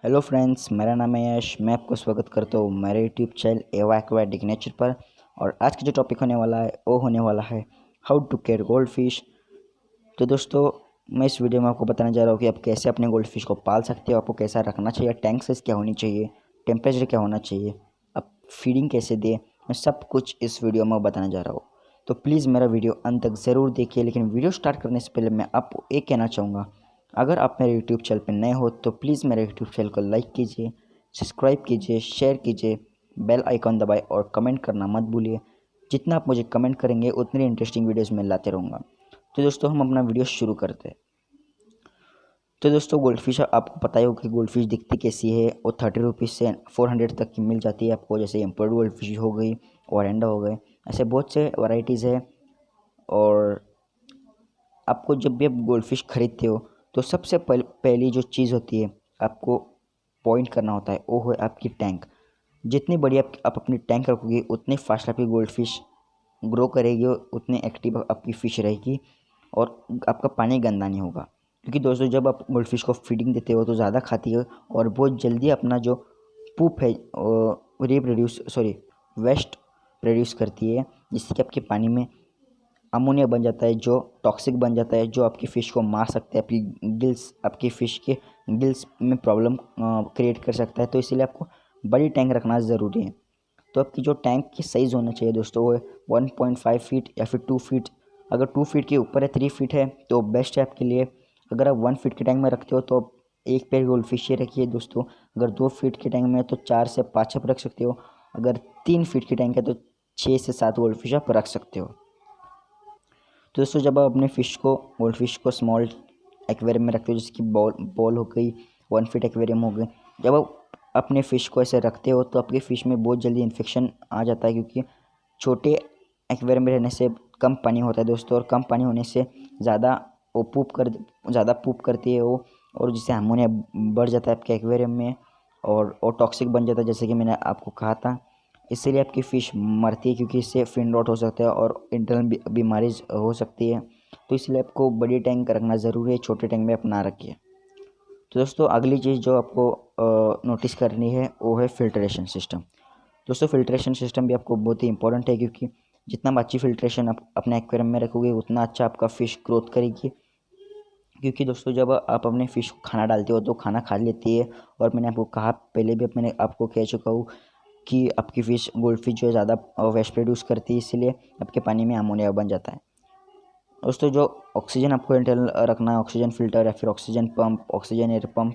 Hello friends, मेरा नाम है यश। मैं आपको स्वागत करता हूँ मेरे यूट्यूब चैनल एवा एक्वाटिक नेचर पर। और आज का जो टॉपिक होने वाला है वो होने वाला है how to care gold fish. तो दोस्तों, मैं इस वीडियो में आपको बताने जा रहा हूँ कि आप कैसे अपने गोल्ड फिश को पाल सकते हो, आपको कैसा रखना चाहिए, टैंक साइज क्या होनी चाहिए, टेम्परेचर क्या होना चाहिए, आप फीडिंग कैसे दें, मैं सब कुछ इस वीडियो में बताने जा रहा हूँ। तो प्लीज़ मेरा वीडियो अंत तक ज़रूर देखिए। लेकिन वीडियो स्टार्ट करने से पहले मैं आपको एक कहना चाहूँगा, अगर आप मेरे यूट्यूब चैनल पर नए हो तो प्लीज़ मेरे यूट्यूब चैनल को लाइक कीजिए, सब्सक्राइब कीजिए, शेयर कीजिए, बेल आइकॉन दबाएं और कमेंट करना मत भूलिए। जितना आप मुझे कमेंट करेंगे उतनी इंटरेस्टिंग वीडियोस मैं लाते रहूँगा। तो दोस्तों, हम अपना वीडियो शुरू करते हैं। तो दोस्तों, गोल्ड फिश आपको पता ही होगा कि गोल्ड फिश दिखती कैसी है। वो 30 रुपीज़ से 400 तक की मिल जाती है आपको। जैसे इम्पोर्टेड गोल्ड फिश हो गई, ओरेंडा हो गए, ऐसे बहुत से वैरायटीज़ है। और आपको जब भी आप गोल्ड फिश खरीदते हो तो सबसे पहली जो चीज़ होती है आपको पॉइंट करना होता है वो है आपकी टैंक। जितनी बड़ी आप अपनी टैंक रखोगे उतनी फास्ट आपकी गोल्ड फिश ग्रो करेगी और उतनी एक्टिव आपकी फ़िश रहेगी और आपका पानी गंदा नहीं होगा। क्योंकि दोस्तों, जब आप गोल्ड फिश को फीडिंग देते हो तो ज़्यादा खाती है और बहुत जल्दी अपना जो पूप है रिप्रोड्यूस सॉरी वेस्ट प्रोड्यूस करती है, जिससे कि आपके पानी में अमोनिया बन जाता है, जो टॉक्सिक बन जाता है, जो आपकी फ़िश को मार सकता है, आपकी फ़िश के गिल्स में प्रॉब्लम क्रिएट कर सकता है। तो इसीलिए आपको बड़ी टैंक रखना ज़रूरी है। तो आपकी जो टैंक की साइज़ होना चाहिए दोस्तों वो है 1.5 फीट या फिर 2 फीट। अगर 2 फीट के ऊपर है, 3 फीट है तो बेस्ट है आपके लिए। अगर आप 1 फीट के टैंक में रखते हो तो आप एक पेयर गोल्ड फिश ही रखिए दोस्तों। अगर 2 फीट के टैंक में है तो 4 से 5 आप रख सकते हो। अगर 3 फीट के टैंक है तो 6 से 7 गोल्ड फिश आप रख सकते हो। तो दोस्तों, जब आप अपने गोल्ड फिश को स्मॉल एक्वेरियम में रखते हो, जैसे कि बॉल हो गई, 1 फीट एक्वेरियम हो गए, जब आप अपने फ़िश को ऐसे रखते हो तो आपके फ़िश में बहुत जल्दी इन्फेक्शन आ जाता है। क्योंकि छोटे एक्वेरियम में रहने से कम पानी होता है दोस्तों, और कम पानी होने से ज़्यादा वो ज़्यादा पूप करती है वो, और जिससे अमोनिया बढ़ जाता है आपके एक्वेरियम में और वो टॉक्सिक बन जाता है, जैसे कि मैंने आपको कहा था। इसीलिए आपकी फ़िश मरती है, क्योंकि इससे फिन रॉट हो सकता है और इंटरनल बीमारी हो सकती है। तो इसलिए आपको बड़ी टैंक रखना ज़रूरी है, छोटे टैंक में आप ना रखिए। तो दोस्तों, अगली चीज़ जो आपको नोटिस करनी है वो है फ़िल्ट्रेशन सिस्टम। दोस्तों, फ़िल्ट्रेशन सिस्टम भी आपको बहुत ही इंपॉर्टेंट है, क्योंकि जितना आप अच्छी फ़िल्ट्रेशन आप अपने एक्वेरियम में रखोगे उतना अच्छा आपका फ़िश ग्रोथ करेगी। क्योंकि दोस्तों, जब आप अपने फ़िश को खाना डालते हो तो खाना खा लेती है, और मैंने आपको कहा पहले भी, मैंने आपको कह चुका हूँ कि आपकी फ़िश गोल्ड फिश जो है ज़्यादा वेस्ट प्रोड्यूस करती है, इसीलिए आपके पानी में अमोनिया बन जाता है। दोस्तों, जो ऑक्सीजन आपको इंटरनल रखना है, ऑक्सीजन फ़िल्टर या फिर oxygen pump, oxygen air pump,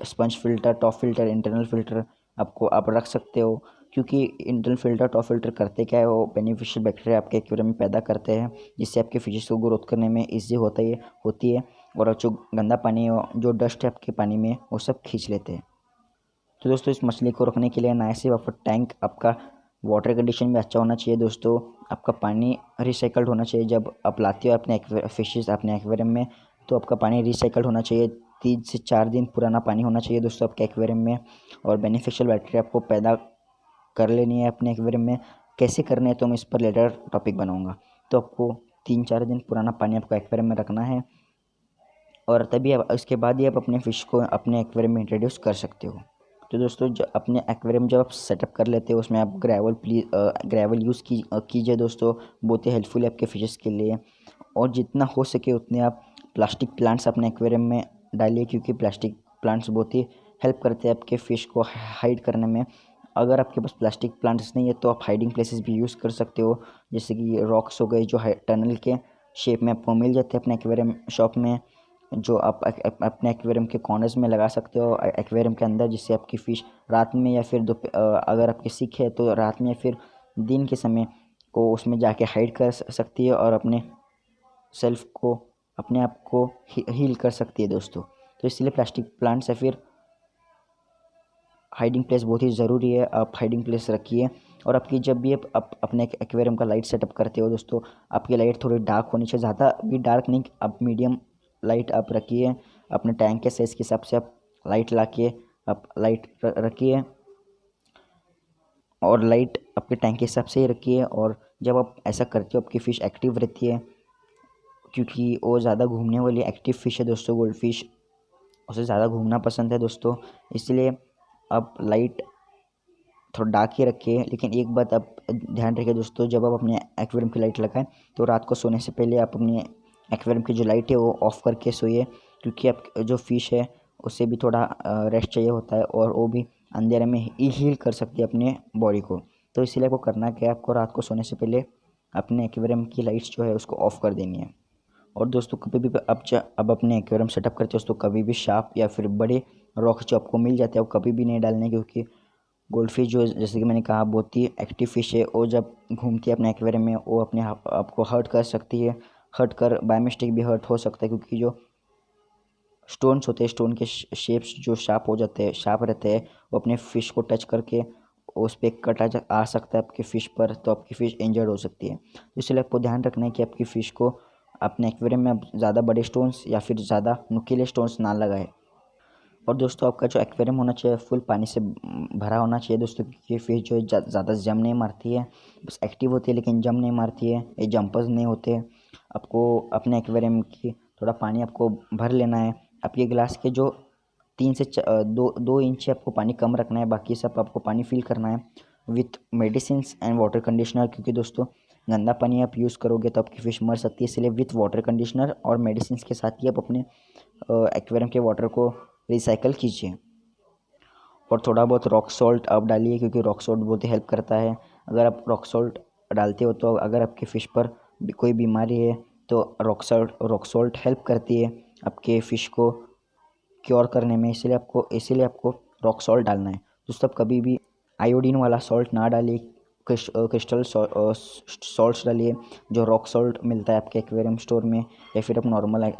sponge filter, top filter, internal filter आपको आप रख सकते हो। क्योंकि इंटरनल फ़िल्टर, टॉप फ़िल्टर करते क्या है, वो बेनिफिशियल बैक्टीरिया आपके एक्वेरियम में पैदा करते हैं, जिससे आपके फिशेस को ग्रोथ करने में ईज़ी होती है। और जो गंदा पानी है, जो डस्ट है आपके पानी में, वो सब खींच लेते हैं। तो दोस्तों, इस मछली को रखने के लिए ना सिर्फ आपका टैंक, आपका वाटर कंडीशन भी अच्छा होना चाहिए दोस्तों। आपका पानी रिसाइकल्ड होना चाहिए। जब आप लाते हो अपने फिशेस अपने एक्वेरियम में तो आपका पानी रिसाइकल्ड होना चाहिए। 3 से 4 दिन पुराना पानी होना चाहिए दोस्तों आपके एक्वेरियम में। और बेनिफिशियल बैक्टीरिया आपको पैदा कर लेनी है अपने एक्वेरियम में। कैसे करने हैं तो मैं इस पर लेटर टॉपिक बनाऊँगा। तो आपको 3-4 दिन पुराना पानी आपको एक्वेरियम में रखना है, और तभी आप उसके बाद ही आप अपने फ़िश को अपने एक्वेरियम में इंट्रोड्यूस कर सकते हो। तो दोस्तों, जो अपने एक्वेरियम जब आप सेटअप कर लेते हो उसमें आप ग्रेवल यूज़ कीजिए दोस्तों। बहुत ही हेल्पफुल है आपके फिशेस के लिए। और जितना हो सके उतने आप प्लास्टिक प्लांट्स अपने एक्वेरियम में डालिए, क्योंकि प्लास्टिक प्लांट्स बहुत ही हेल्प करते हैं आपके फ़िश को हाइड करने में। अगर आपके पास प्लास्टिक प्लांट्स नहीं है तो आप हाइडिंग प्लेसेस भी यूज़ कर सकते हो, जैसे कि रॉक्स हो गए, जो टनल के शेप में आपको मिल जाते हैं अपने एक्वेरियम शॉप में, जो आप अपने एक्वेरियम के कॉर्नर्स में लगा सकते हो एक्वेरियम के अंदर, जिससे आपकी फ़िश रात में या फिर अगर आपकी सिक है तो रात में या फिर दिन के समय को उसमें जाके हाइड कर सकती है और अपने आप को हील कर सकती है दोस्तों। तो इसलिए प्लास्टिक प्लांट्स या फिर हाइडिंग प्लेस बहुत ही ज़रूरी है। आप हाइडिंग प्लेस रखिए। और आपकी जब भी आप अपने एक्वेरियम का लाइट सेटअप करते हो दोस्तों, आपकी लाइट थोड़ी डार्क होनी चाहिए, ज़्यादा भी डार्क नहीं, आप मीडियम लाइट आप रखिए। अपने टैंक के साइज़ के हिसाब से आप लाइट ला के आप लाइट रखिए, और लाइट आपके टैंक के हिसाब से ही रखिए। और जब आप ऐसा करते हो आपकी फ़िश एक्टिव रहती है, क्योंकि वो ज़्यादा घूमने वाली एक्टिव फ़िश है दोस्तों गोल्ड फिश। उसे ज़्यादा घूमना पसंद है दोस्तों, इसलिए आप लाइट थोड़ा डार्क ही रखिए। लेकिन एक बात आप ध्यान रखिए दोस्तों, जब आप अपने एक्वेरियम की लाइट लगाएं तो रात को सोने से पहले आप अपनी एक्वेरियम की जो लाइट है वो ऑफ़ करके सोइए, क्योंकि आप जो फ़िश है उसे भी थोड़ा रेस्ट चाहिए होता है और वो भी अंधेरे में हील कर सकती है अपने बॉडी को। तो इसीलिए आपको करना क्या है, आपको रात को सोने से पहले अपने एक्वेरियम की लाइट्स जो है उसको ऑफ़ कर देनी है। और दोस्तों कभी भी अब अपने एक्वेरियम सेटअप करते हो दोस्तों, कभी भी शार्प या फिर बड़े रॉक जो आपको मिल जाते हैं वो कभी भी नहीं डालने, क्योंकि गोल्ड फिश जो जैसे कि मैंने कहा बहुत ही एक्टिव फ़िश है। वो जब घूमती है अपने एक्वेरियम में वो अपने आपको हर्ट कर सकती है, हर्ट कर बाय मिस्टेक भी हर्ट हो सकता है, क्योंकि जो स्टोन्स होते हैं, स्टोन के शेप्स जो शार्प हो जाते हैं, शार्प रहते हैं, वो अपने फ़िश को टच करके उस पर कट आ सकता है आपके फ़िश पर, तो आपकी फ़िश इंजर्ड हो सकती है। तो इसलिए आपको ध्यान रखना है कि आपकी फ़िश को अपने एक्वेरियम में आप ज़्यादा बड़े स्टोन्स या फिर ज़्यादा नुकीले स्टोन्स ना लगाए। और दोस्तों आपका जो एक्वेरियम होना चाहिए फुल पानी से भरा होना चाहिए दोस्तों, क्योंकि फिश जो है ज़्यादा जम नहीं मारती है, बस एक्टिव होती है लेकिन जम नहीं मारती है, ये जंपर्स नहीं होते। आपको अपने एक्वेरियम की थोड़ा पानी आपको भर लेना है। आपके गिलास के जो 3 से 2 इंच आपको पानी कम रखना है, बाकी सब आपको पानी फिल करना है with medicines and water conditioner, क्योंकि दोस्तों गंदा पानी आप यूज़ करोगे तो आपकी फ़िश मर सकती है। इसलिए विथ वाटर कंडीशनर और मेडिसिन्स के साथ ही आप अपने एक्वेरियम के वाटर को रिसाइकल कीजिए। और थोड़ा बहुत रॉक सॉल्ट आप डालिए, क्योंकि रॉक सॉल्ट बहुत ही हेल्प करता है। अगर आप रॉक सॉल्ट डालते हो तो अगर आपकी फ़िश पर कोई बीमारी है तो रॉक सॉल्ट हेल्प करती है आपके फ़िश को क्योर करने में, इसीलिए आपको रॉक सॉल्ट डालना है दोस्तों। आप कभी भी आयोडीन वाला सॉल्ट ना डालिए, क्रिस्टल सॉल्ट्स डालिए, जो रॉक सॉल्ट मिलता है आपके एक्वेरियम स्टोर में, या फिर आप नॉर्मल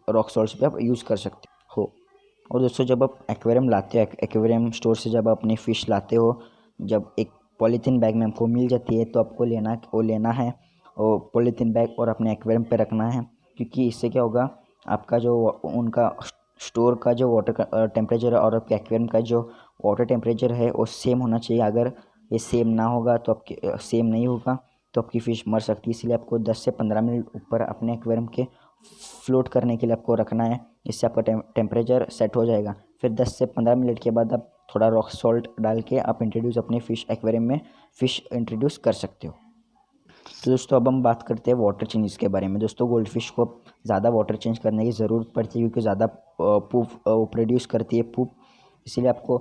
रॉक सॉल्ट्स पे आप यूज़ कर सकते हो। और दोस्तों जब आप एक्वेरियम लाते हो, एक्वेरियम स्टोर से जब आप अपनी फ़िश लाते हो, जब एक पॉलीथीन बैग में आपको मिल जाती है तो आपको लेना है और पॉलीथीन बैग और अपने एक्वेरियम पे रखना है, क्योंकि इससे क्या होगा, आपका जो उनका स्टोर का जो वाटर टेम्परेचर है और आपके एक्वेरियम का जो वाटर टेम्परेचर है वो सेम होना चाहिए। अगर ये सेम ना होगा तो सेम नहीं होगा तो आपकी फ़िश मर सकती है। इसलिए आपको 10 से 15 मिनट ऊपर अपने एक्वेरियम के फ्लोट करने के लिए आपको रखना है, इससे आपका टेम्परेचर सेट हो जाएगा। फिर 10 से 15 मिनट के बाद आप थोड़ा रॉक सॉल्ट डाल के आप इंट्रोड्यूस अपने फ़िश एक्वेरियम में फ़िश इंट्रोड्यूस कर सकते हो। तो दोस्तों अब हम बात करते हैं वाटर चेंजेस के बारे में। दोस्तों गोल्ड फिश को ज़्यादा वाटर चेंज करने की ज़रूरत पड़ती है, क्योंकि ज़्यादा पूप प्रोड्यूस करती है पूप। इसीलिए आपको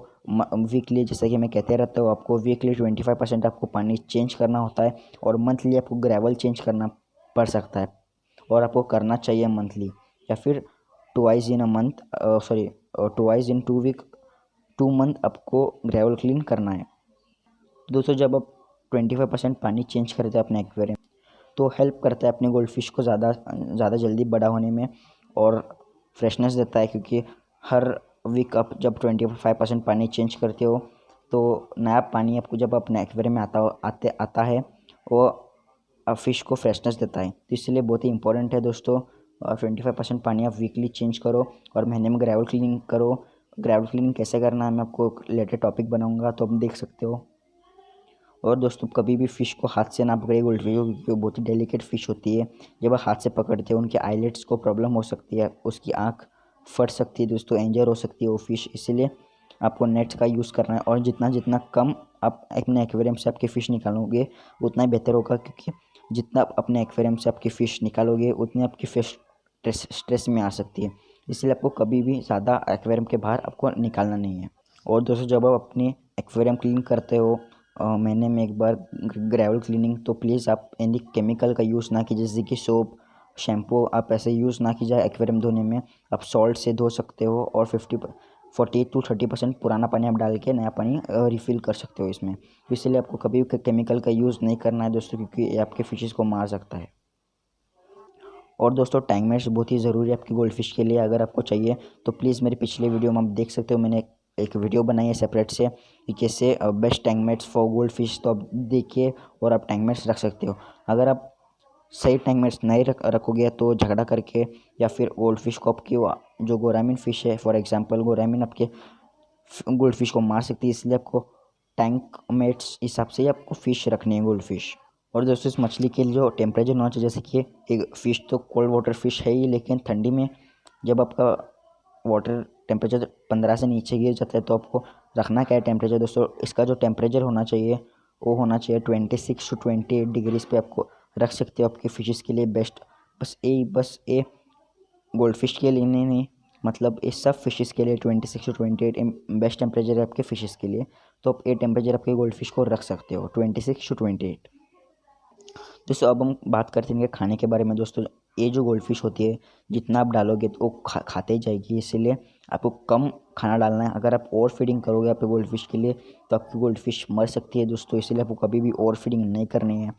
वीकली, जैसा कि मैं कहते रहता हूँ, आपको वीकली 25% आपको पानी चेंज करना होता है, और मंथली आपको ग्रेवल चेंज करना पड़ सकता है, और आपको करना चाहिए मंथली या फिर twice in a month, sorry twice in 2 week, 2 month आपको ग्रेवल क्लीन करना है। दोस्तों जब आप 25% पानी चेंज करते हैं अपने एक्वेरियम, तो हेल्प करता है अपने गोल्ड फिश को ज़्यादा जल्दी बड़ा होने में और फ्रेशनेस देता है, क्योंकि हर वीक आप जब 25% पानी चेंज करते हो तो नया पानी आपको जब अपने एक्वेरियम में आता है वो फ़िश को फ्रेशनेस देता है। तो इसलिए बहुत ही इंपॉर्टेंट है दोस्तों, 25% पानी आप वीकली चेंज करो और महीने में ग्रेवल क्लीनिंग करो। ग्रेवल क्लीनिंग कैसे करना है मैं आपको रिलेटेड टॉपिक बनाऊँगा, तो आप देख सकते हो। और दोस्तों कभी भी फ़िश को हाथ से ना पकड़िए गोल्ड फिश को, क्योंकि वो बहुत ही डेलिकेट फ़िश होती है। जब आप हाथ से पकड़ते हो उनके आईलेट्स को प्रॉब्लम हो सकती है, उसकी आँख फट सकती है दोस्तों, इंजर हो सकती है वो फ़िश। इसीलिए आपको नेट्स का यूज़ करना है, और जितना जितना कम आप अपने एक्वेरियम से आपके फ़िश निकालोगे उतना ही बेहतर होगा, क्योंकि जितना आप अपने एक्वेरियम से आपकी फ़िश निकालोगे उतनी आपकी फ़िश स्ट्रेस में आ सकती है। इसलिए आपको कभी भी ज़्यादा एक्वेरियम के बाहर आपको निकालना नहीं है। और दोस्तों जब आप अपनी एक्वेरियम क्लीन करते हो महीने में एक बार ग्रेवल क्लीनिंग, तो प्लीज़ आप एनी केमिकल का यूज़ ना कीजिए, जैसे कि सोप, शैम्पू आप ऐसे यूज़ ना कीजिए एक्वेरियम धोने में। आप सॉल्ट से धो सकते हो और 40 to 30% पुराना पानी आप डाल के नया पानी रिफ़िल कर सकते हो इसमें। तो इसलिए आपको कभी भी केमिकल का यूज़ नहीं करना है दोस्तों, क्योंकि ये आपके फिशेस को मार सकता है। और दोस्तों टैंक मेट्स बहुत ही ज़रूरी है आपकी गोल्ड फिश के लिए। अगर आपको चाहिए तो प्लीज़ मेरे पिछले वीडियो में आप देख सकते हो, मैंने एक वीडियो बनाई है सेपरेट से कि कैसे best tank mates for gold fish, तो आप देखिए और आप टैंक मेट्स रख सकते हो। अगर आप सही टैंक मेट्स नहीं रखोगे तो झगड़ा करके या फिर गोल्ड फिश को आपकी जो गोरामिन फ़िश है, फॉर एग्जांपल गोरामिन आपके गोल्ड फिश को मार सकती है। इसलिए आपको टैंक मेट्स हिसाब से ही आपको फ़िश रखनी है गोल्ड फिश। और दोस्तों इस मछली के लिए जो टेम्परेचर होना चाहिए, जैसे कि एक फ़िश तो कोल्ड वाटर फिश है ही, लेकिन ठंडी में जब आपका वाटर टेम्परेचर 15 से नीचे गिर जाता है तो आपको रखना क्या है टेम्परेचर दोस्तों, इसका जो टेम्परेचर होना चाहिए वो होना चाहिए 26 to 28 डिग्रीज़ पे आपको रख सकते हो आपके फिशेस के लिए बेस्ट। बस ये गोल्ड फिश के लिए नहीं, मतलब ये सब फिशेस के लिए 26 to 28 बेस्ट टेम्परेचर है आपके फिशेस के लिए। तो आप ये टेम्परेचर आपके गोल्ड फिश को रख सकते हो 26 to 28। दोस्तों अब हम बात करते हैं इनके खाने के बारे में। दोस्तों ये जो गोल्ड फिश होती है जितना आप डालोगे तो वो खाते ही जाएगी, इसीलिए आपको कम खाना डालना है। अगर आप ओवर फीडिंग करोगे आपके गोल्ड फिश के लिए तो आपकी गोल्ड फिश मर सकती है दोस्तों, इसीलिए आपको कभी भी ओवर फीडिंग नहीं करनी है।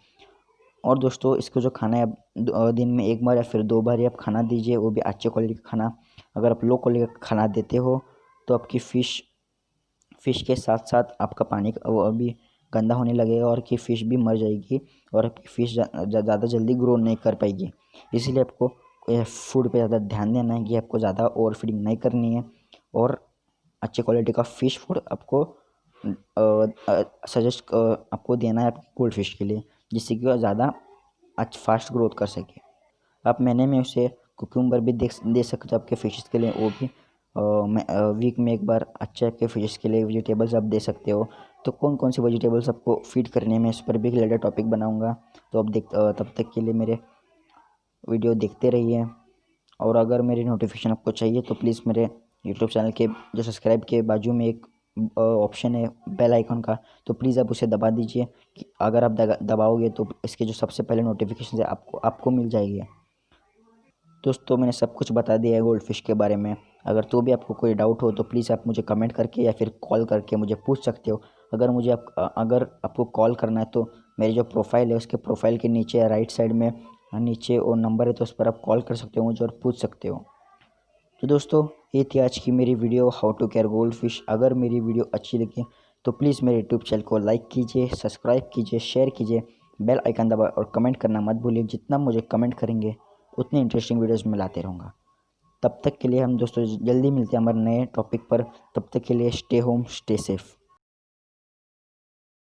और दोस्तों इसको जो खाना है आप दिन में 1 बार या फिर 2 बार ही आप खाना दीजिए, वो भी अच्छे क्वालिटी का खाना। अगर आप लो क्वालिटी का खाना देते हो तो आपकी फ़िश के साथ साथ आपका पानी वो अभी गंदा होने लगेगा और कि फ़िश भी मर जाएगी और आपकी फ़िश ज़्यादा जल्दी ग्रो नहीं कर पाएगी। इसीलिए आपको फूड पे ज़्यादा ध्यान देना है कि आपको ज़्यादा ओवर फीडिंग नहीं करनी है और अच्छे क्वालिटी का फ़िश फूड आपको सजेस्ट आपको देना है आपके गोल्ड फिश के लिए, जिससे कि वह ज़्यादा फास्ट ग्रोथ कर सके। आप महीने में उसे कुकुम्बर भी दे सकते हो आपके फिशेस के लिए, वो भी वीक में 1 बार अच्छे आपके फिशेस के लिए वेजिटेबल्स आप दे सकते हो। तो कौन कौन सी वेजिटेबल्स आपको फीड करने में, इस पर भी रिलेटेड टॉपिक बनाऊंगा। तो अब तब तक के लिए मेरे वीडियो देखते रहिए। और अगर मेरी नोटिफिकेशन आपको चाहिए तो प्लीज़ मेरे यूट्यूब चैनल के जो सब्सक्राइब के बाजू में एक ऑप्शन है बेल आइकन का, तो प्लीज़ आप उसे दबा दीजिए कि अगर आप दबाओगे तो इसके जो सबसे पहले नोटिफिकेशन है आपको मिल जाएगी। दोस्तों मैंने सब कुछ बता दिया है गोल्ड फिश के बारे में। अगर तो भी आपको कोई डाउट हो तो प्लीज़ आप मुझे कमेंट करके या फिर कॉल करके मुझे पूछ सकते हो। अगर आपको कॉल करना है तो मेरी जो प्रोफाइल है उसके प्रोफाइल के नीचे राइट साइड में नीचे वो नंबर है, तो उस पर आप कॉल कर सकते हो मुझे और पूछ सकते हो। तो दोस्तों ये थी आज की मेरी video how to care gold fish. अगर मेरी वीडियो अच्छी लगी तो प्लीज़ मेरे यूट्यूब चैनल को लाइक कीजिए, सब्सक्राइब कीजिए, शेयर कीजिए, बेल आइकन दबाएं और कमेंट करना मत भूलिए। जितना मुझे कमेंट करेंगे उतनी इंटरेस्टिंग वीडियोज़ मैं लाते रहूँगा। तब तक के लिए हम दोस्तों जल्दी मिलते हैं हमारे नए टॉपिक पर। तब तक के लिए स्टे होम स्टे सेफ़।